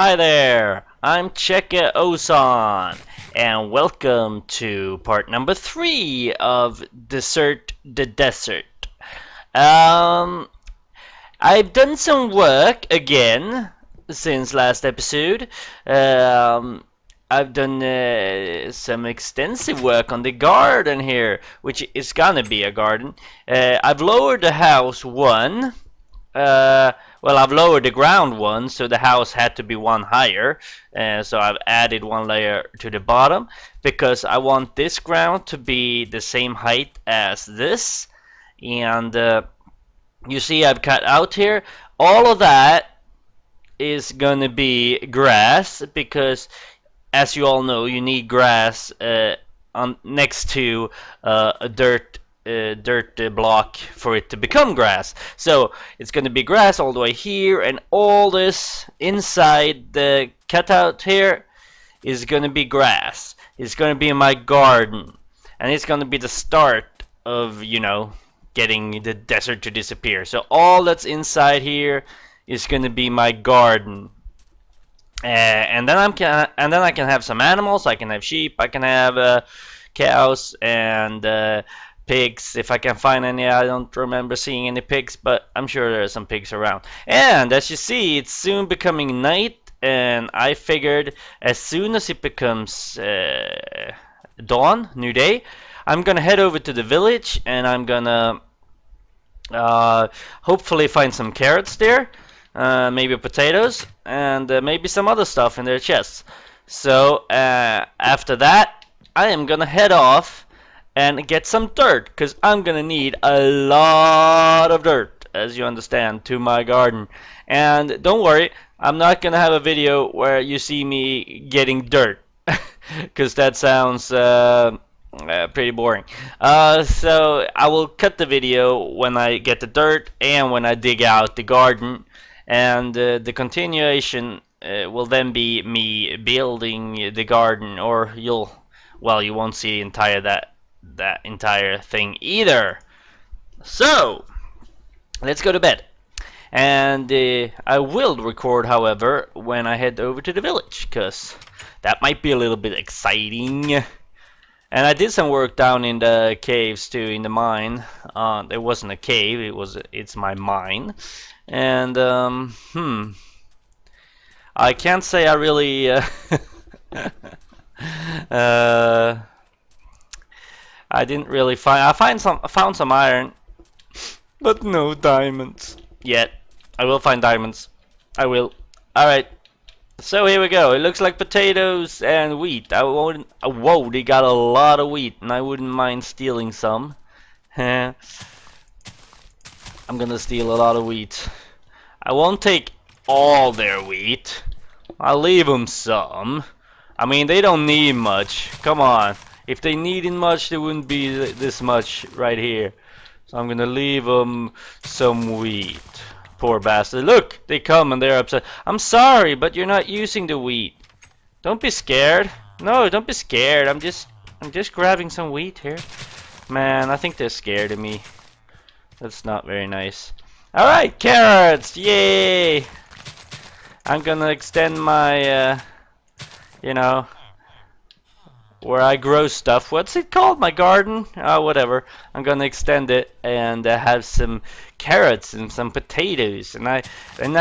Hi there, I'm Cheke Ozan, and welcome to part number 3 of Desert the Desert. Um, I've done some work again since last episode. Um, I've done some extensive work on the garden here, which is gonna be a garden. I've lowered the house one. Uh, well, I've lowered the ground one, so the house had to be one higher. So I've added one layer to the bottom because I want this ground to be the same height as this. And you see I've cut out here. All of that is gonna be grass because, as you all know, you need grass on next to a dirt block for it to become grass. So it's going to be grass all the way here, and all this inside the cutout here is going to be grass. It's going to be my garden, and it's going to be the start of, getting the desert to disappear. So all that's inside here is going to be my garden. And then I can have some animals. I can have sheep. I can have cows and pigs if I can find any. I don't remember seeing any pigs, but I'm sure there are some pigs around. And as you see, it's soon becoming night, and I figured as soon as it becomes dawn, new day, I'm gonna head over to the village, and I'm gonna hopefully find some carrots there. Maybe potatoes, and maybe some other stuff in their chests. So after that, I am gonna head off and get some dirt, because I'm gonna need a lot of dirt, as you understand, to my garden. And don't worry, I'm not gonna have a video where you see me getting dirt, because that sounds pretty boring. So I will cut the video when I get the dirt and when I dig out the garden. And the continuation will then be me building the garden, or you won't see that entire thing either. So let's go to bed. And I will record, however, when I head over to the village, because that might be a little bit exciting. And I did some work down in the caves too, in the mine. It wasn't a cave; it's my mine. And I can't say I really I didn't really find. I found some iron, but no diamonds yet. I will find diamonds. I will. All right. So here we go. It looks like potatoes and wheat. I won't. Whoa! They got a lot of wheat, and I wouldn't mind stealing some. I'm gonna steal a lot of wheat. I won't take all their wheat. I'll leave them some. I mean, they don't need much. Come on. If they needed much, there wouldn't be this much right here. So I'm gonna leave them some wheat. Poor bastard. Look, they come and they're upset. I'm sorry, but you're not using the wheat. Don't be scared. No, don't be scared. I'm just grabbing some wheat here. Man, I think they're scared of me. That's not very nice. Alright, carrots! Yay! I'm gonna extend my, where I grow stuff. What's it called? My garden? Whatever. I'm gonna extend it and have some carrots and some potatoes. And I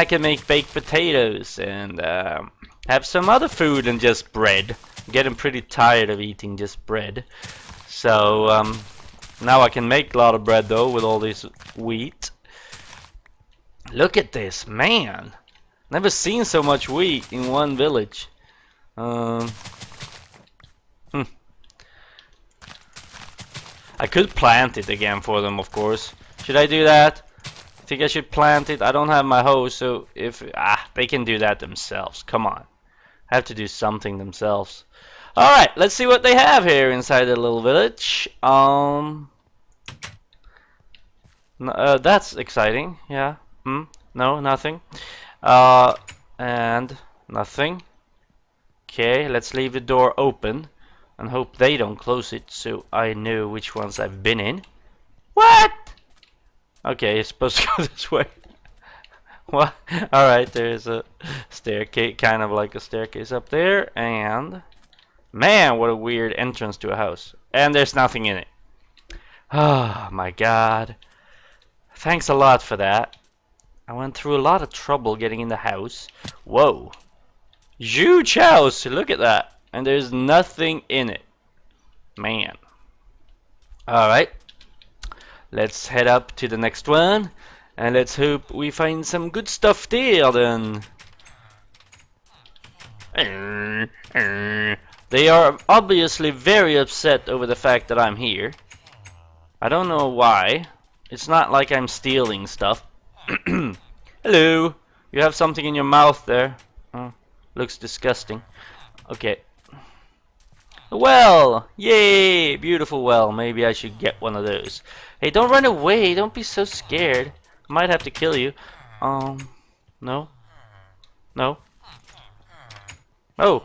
can make baked potatoes and have some other food than just bread. I'm getting pretty tired of eating just bread. So, now I can make a lot of bread, though, with all this wheat. Look at this, man. Never seen so much wheat in one village. I could plant it again for them, of course. Should I do that? I think I should plant it. I don't have my hoe, so if they can do that themselves. Come on. I have to do something themselves. Alright, let's see what they have here inside the little village. That's exciting, yeah. No, nothing. And nothing. Okay, let's leave the door open and hope they don't close it so I know which ones I've been in. What? Okay, it's supposed to go this way. What? Alright, there's a staircase, kind of like a staircase up there, and man, what a weird entrance to a house. And there's nothing in it. Oh my god. Thanks a lot for that. I went through a lot of trouble getting in the house. Whoa. Huge house! Look at that. And there's nothing in it. Man. Alright. Let's head up to the next one. And let's hope we find some good stuff there then. They are obviously very upset over the fact that I'm here. I don't know why. It's not like I'm stealing stuff. Hello. You have something in your mouth there. Oh, looks disgusting. Okay. Well, yay, beautiful well. Maybe I should get one of those. Hey, don't run away. Don't be so scared. I might have to kill you. No. No. Oh,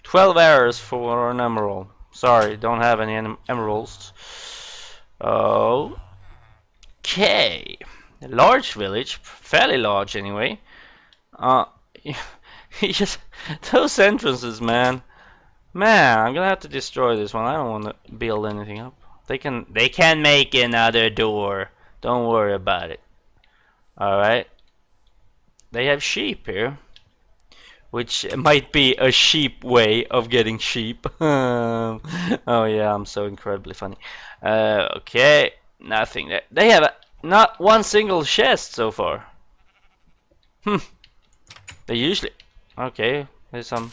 12 arrows for an emerald. Sorry, don't have any emeralds. Oh. Okay. A large village, fairly large anyway. Just those entrances, man. Man, I'm gonna have to destroy this one. I don't want to build anything up. They can make another door. Don't worry about it. All right. They have sheep here, which might be a sheep way of getting sheep. Oh yeah, I'm so incredibly funny. Okay, nothing there. They have not one single chest so far. They usually. Okay, there's some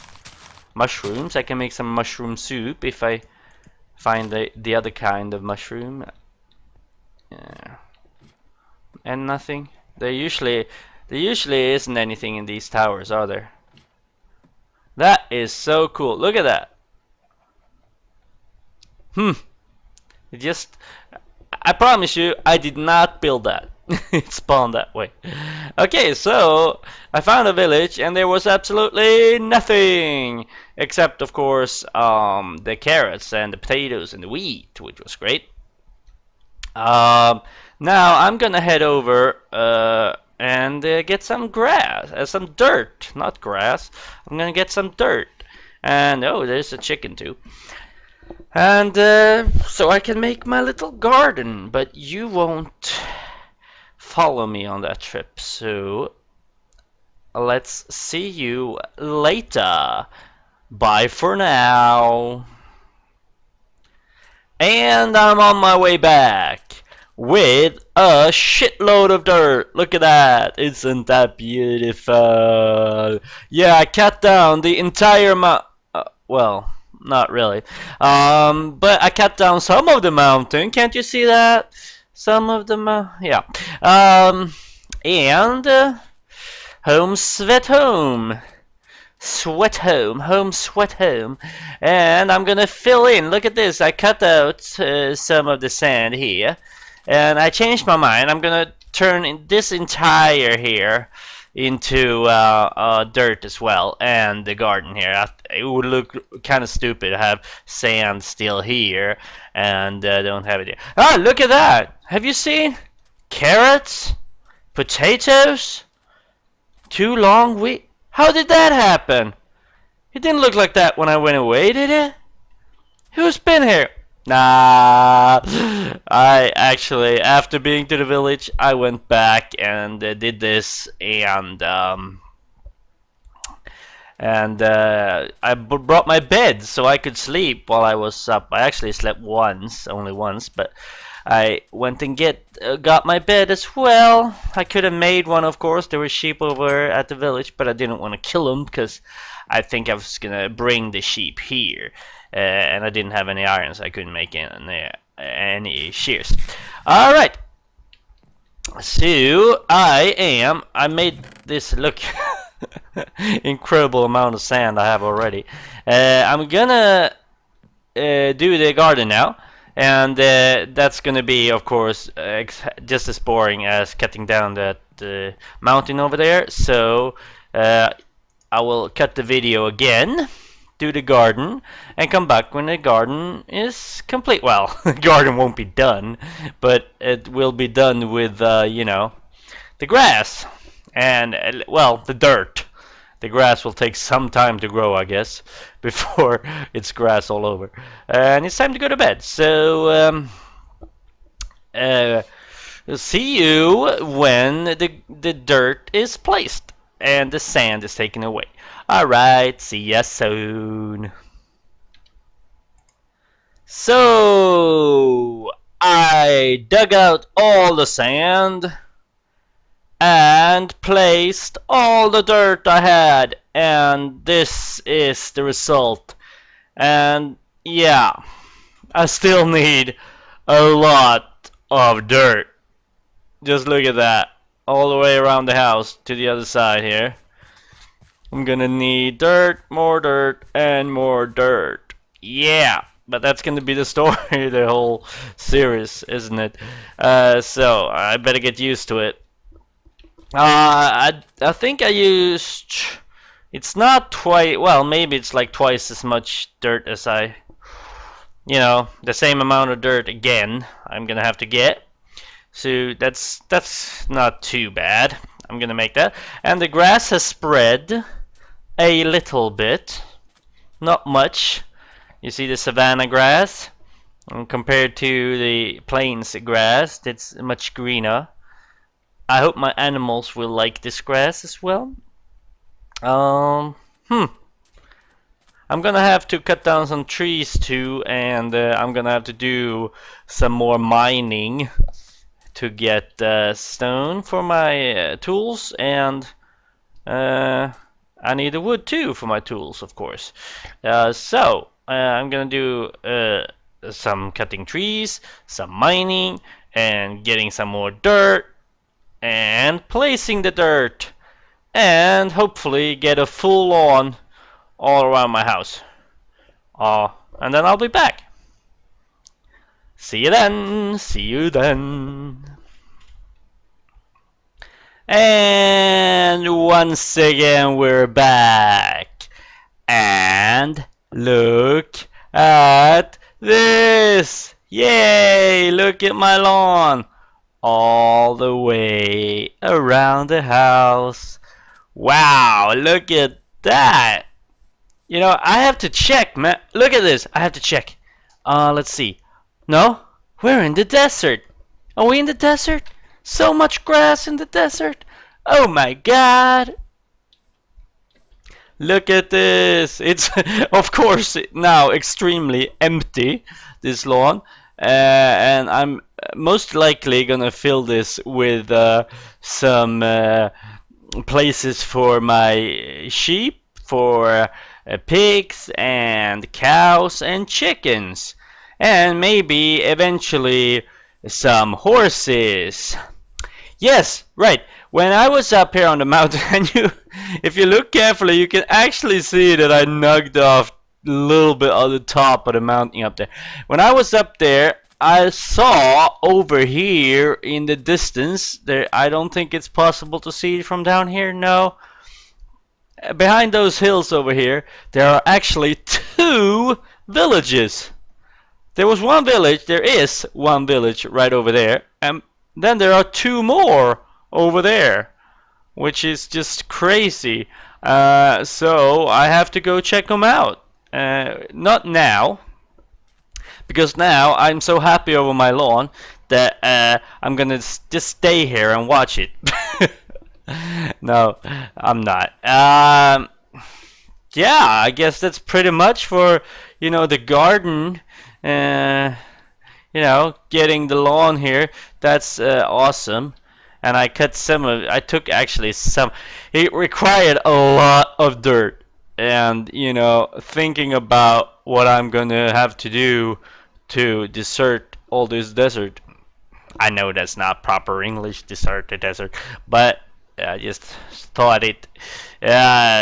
mushrooms. I can make some mushroom soup if I find the other kind of mushroom. Yeah. And nothing. There usually isn't anything in these towers, are there? That is so cool. Look at that. It just, I promise you, I did not build that. It spawned that way. Okay, so I found a village and there was absolutely nothing except, of course, the carrots and the potatoes and the wheat, which was great. Now I'm gonna head over and get some grass, some dirt, not grass. I'm gonna get some dirt, and oh, there's a chicken too. And so I can make my little garden, but you won't follow me on that trip, so let's see you later. Bye for now. And I'm on my way back with a shitload of dirt. Look at that. Isn't that beautiful? Yeah, I cut down the entire well, not really. But I cut down some of the mountain. Can't you see that? Some of them, yeah. And home sweat home. Sweat home sweat home. And I'm gonna fill in. Look at this. I cut out some of the sand here. And I changed my mind. I'm gonna turn this entire here into dirt as well, and the garden here. It would look kind of stupid to have sand still here and don't have it here. Ah, look at that! Have you seen carrots, potatoes, 2 long wheat? How did that happen? It didn't look like that when I went away, did it? Who's been here? Nah, I actually, after being to the village, I went back and did this, and I brought my bed so I could sleep while I was up. I actually slept once, only once, but I went and got my bed as well. I could have made one, of course. There were sheep over at the village, but I didn't want to kill them because I think I was gonna bring the sheep here. And I didn't have any iron, so I couldn't make any shears. Alright. So, I made this, look, incredible amount of sand I have already. I'm gonna do the garden now. And that's gonna be, of course, just as boring as cutting down that mountain over there. So, I will cut the video again, do the garden, and come back when the garden is complete. Well, the garden won't be done, but it will be done with, you know, the grass And, well, the dirt. The grass will take some time to grow, I guess, before it's grass all over. And it's time to go to bed. So, see you when the dirt is placed and the sand is taken away. Alright, see ya soon. So, I dug out all the sand and placed all the dirt I had, and this is the result. And yeah, I still need a lot of dirt. Just look at that, all the way around the house to the other side here. I'm gonna need dirt, and more dirt. Yeah, but that's gonna be the story, the whole series, isn't it? So I better get used to it. I think I used. It's not twice. Well, maybe it's like twice as much dirt as the same amount of dirt again. I'm gonna have to get. So that's not too bad. I'm gonna make that. And the grass has spread a little bit, not much. You see the savanna grass, and compared to the plains grass, it's much greener. I hope my animals will like this grass as well. I'm gonna have to cut down some trees too, and I'm gonna have to do some more mining to get stone for my tools, and I need the wood too for my tools, of course. So I'm gonna do some cutting trees, some mining, and getting some more dirt, and placing the dirt, and hopefully get a full lawn all around my house. And then I'll be back. See you then. See you then. And once again we're back. And look at this. Yay! Look at my lawn. All the way around the house. Wow, look at that. I have to check, man. Look at this. I have to check. Let's see. No, we're in the desert. Are we in the desert? So much grass in the desert. Oh my god. Look at this. It's, of course, now extremely empty, this lawn. And I'm most likely gonna fill this with some places for my sheep, for pigs and cows and chickens, and maybe eventually some horses. Yes, right. When I was up here on the mountain, if you look carefully, you can actually see that I knocked off a little bit of the top of the mountain up there. When I was up there, I saw over here in the distance, I don't think it's possible to see it from down here, no. Behind those hills over here, there are actually 2 villages. There is one village right over there, and then there are 2 more over there, which is just crazy. So I have to go check them out. Not now, because now I'm so happy over my lawn that I'm gonna just stay here and watch it. No, I'm not. Yeah, I guess that's pretty much for the garden. Getting the lawn here. That's awesome. And I cut some of. I took actually some. It required a lot of dirt, and thinking about what I'm gonna have to do to desert all this desert. I know that's not proper English, desert the desert, but I just thought it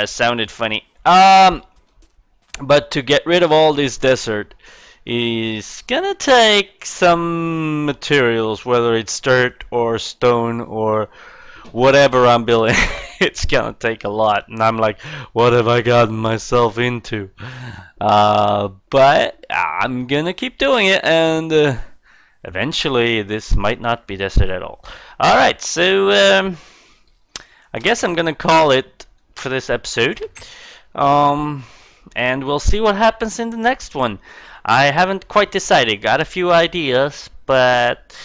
sounded funny. But to get rid of all this desert is gonna take some materials, whether it's dirt or stone or whatever I'm building. It's gonna take a lot, and I'm like, what have I gotten myself into? But I'm gonna keep doing it, and eventually this might not be desert at all. Alright, so I I guess I'm gonna call it for this episode. And we'll see what happens in the next one. I haven't quite decided. Got a few ideas, but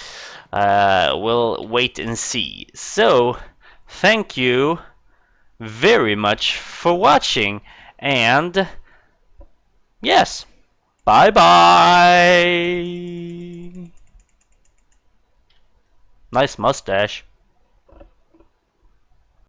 we'll wait and see. So, thank you very much for watching, and yes, bye bye. Nice mustache.